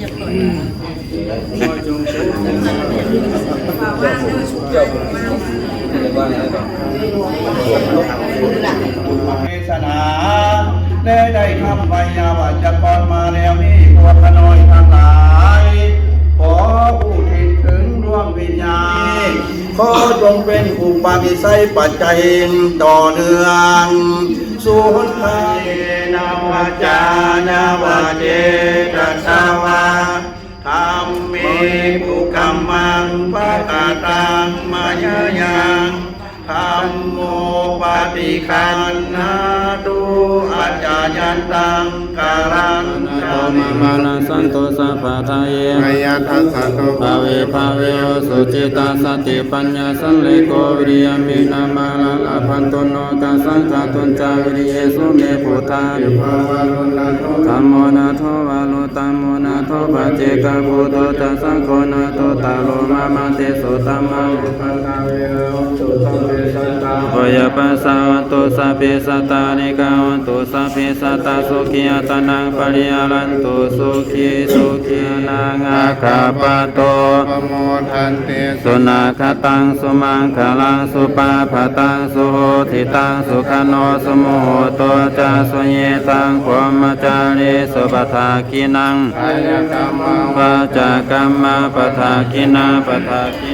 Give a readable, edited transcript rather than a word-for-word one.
เทศนาได้ทำไวยาวัจกรมาแล้วนี่พวกขน้อยทั้งหลายขออุทิศถึงดวงวิญญาณขอจงเป็นอุปนิสัยปัจจัยต่อเนื่องสุนทายนาวาจานาวาเจตัสสาวาธรรมมิปุกัมมังปะกาตังมายายังธรรมโมปฏิคันนาตุอาจายันตังการังชามิ มาลาสันโตสัพพะทะเย มายาทัสสะโต ภาเวภาเวโอสุจิตาสติปัญญาสันเลโกวิริยมินามาลาลาพันตุโนกัสสังฆาตุนจาวิริเยสุเมพุทธา ภาวะลุนาโต ธัมโมนาโทวาลุตัมโมนาโทปัจเจกพุทโธตัสสะโกนาโตตาโลมามาเตสุตัมมัง ปันตาเวนะสุตัมเปสันตา โอยปัสสาวันตุสัพเพสัตตานิกาวันตุสัพเพสัตตาสุขีอัตนังปริยาลันตุสุขีสุขีนังอาคาปะโต ปโมทันเต สุนาคตังสุมังคลังสุปาภตังสุโหติตังสุขโนสุโมโหตัวจาสุเยตังพรหมจารีสุปทากินัง กายกรรมัง ปัจจากรรมปทากินาปทากิ